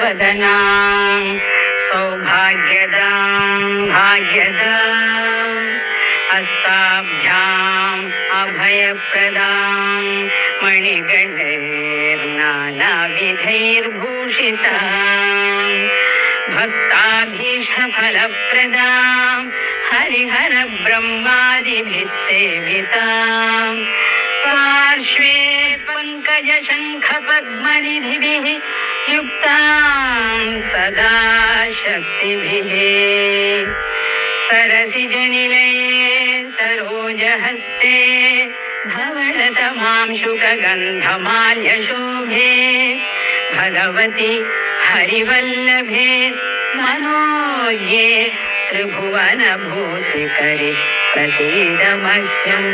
वदनां सौभाग्यदां भाग्यदां हस्ताभ्याम् अभयप्रदां मणिगणैर्नानाविधैर्भूषितां भक्ताभीष्टफलप्रदां हरिहर ब्रह्मादिभिः सेवितां पार्श्वे पङ्कजशङ्खपद्मनिधिभिः युक्तां सदा शक्तिभिः सरसिजनिलये सरोजहस्ते धवलतमांशुकगन्धमाल्यशोभे भगवति हरिवल्लभे मनोज्ञे त्रिभुवनभूतिकरि प्रसीदमह्यम्।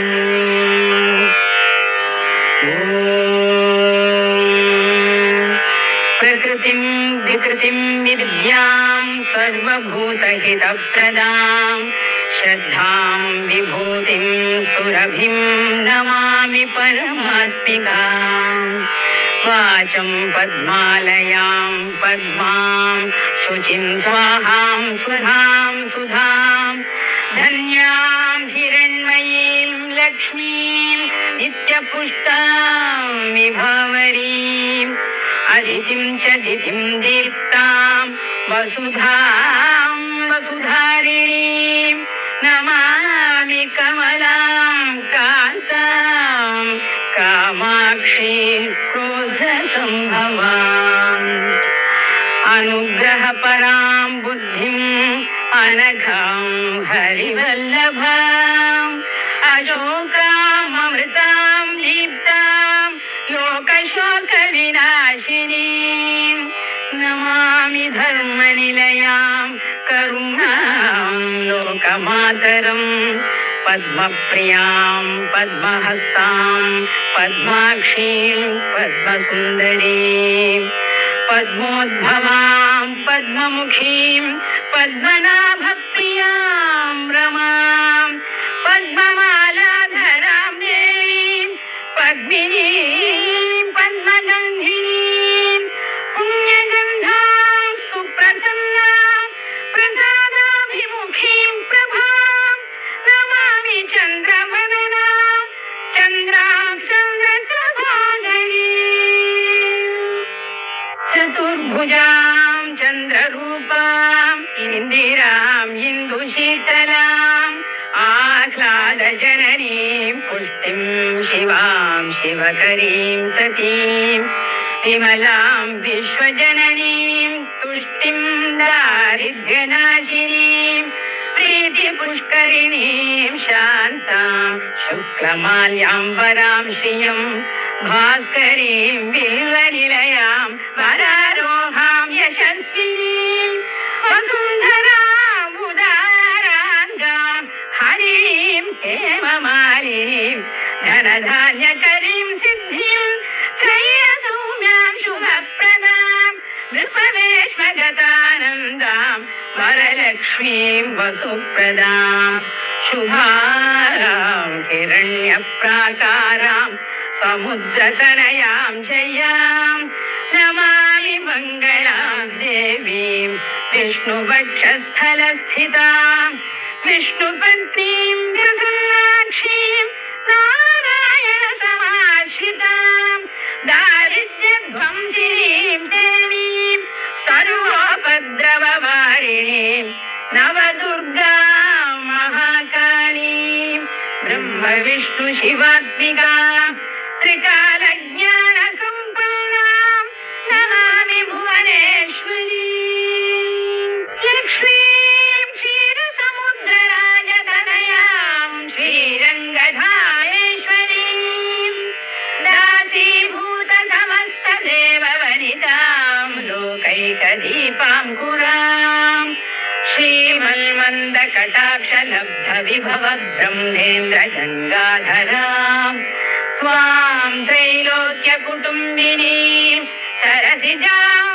प्रकृतिं विकृतिं विद्यां सर्वभूतहितप्रदां श्रद्धां विभूतिं सुरभिं नमामि परमात्मिकां वाचं पद्मालयां पद्मां शुचिं स्वाहां सुधां सुधां धन्यां हिरण्मयीं लक्ष्मीं नित्यपुष्टां विभावरीम् अदितिं च दितिं दीप्तां वसुधां वसुधारिणीं नमामि कमलां कान्तां कामाक्षीं क्रोधसम्भवाम् अनुग्रहपरां बुद्धिम् अनघां हरिवल्लभाम् अशोकाम् अमृतां दीप्तां लोकशोकविनाशिनीं नमामि धर्मनिलयां करुणां लोकमातरम् पद्मप्रियां पद्महस्तां पद्माक्षीं पद्मसुन्दरीं पद्मोद्भवां पद्ममुखीं पद्मनाभप्रियां रमां पद्ममालाधरां देवीं पद्मिनीं पद्मगन्धिनीं पुण्यगन्धां सुप्रसन्नां प्रसादाभिमुखीं प्रभां नमामि चन्द्रवदनां चन्द्रां चन्द्रप्रभागरीं चतुर्भुजां चन्द्ररूपां इन्दिरां इन्दुशीतलां आह्लादजननीं पुष्टिं शिवां शिवकरीं सतीं विमलां विश्वजननीं तुष्टिं दारिद्र्यनाशिनीं प्रीतिपुष्करिणीं शान्तां शुक्लमाल्याम्बरां श्रियं भास्करीं बिल्वनिलयां वरारोहां यशस्विनीं वसुन्धराम् उदाराङ्गां हरिं हेममालिनीं धनधान्यकरीं सिद्धिं श्रेयसौम्यां शुभप्रदां नृपवेश्मगतानन्दां वरलक्ष्मीं वसुप्रदां शुभारां हिरण्यप्राकारां समुद्रतनयां जयां नमामि मङ्गलां देवीं विष्णुवक्षस्थलस्थितां विष्णुपत्नीं प्रसन्नाक्षीं नारायणसमाश्रितां दारिद्र्यध्वंसिनीं देवीं सर्वोपद्रववारिणीं नवदुर्गां महाकालीं ब्रह्मविष्णुशिवात्मिकां त्रिकालज्ञानसम्पन्नां नमामि भुवनेश्वरीं लक्ष्मीं क्षीरसमुद्रराजतनयां श्रीरङ्गधायेश्वरीं दासीभूतसमस्तदेववनितां लोकैकदीपाङ्कुरां श्रीमन्मन्दकटाक्षलब्धविभवब्रह्मेन्द्रगङ्गाधरां त्वां त्रैलोक्यकुटुम्बिनीं सरसिजां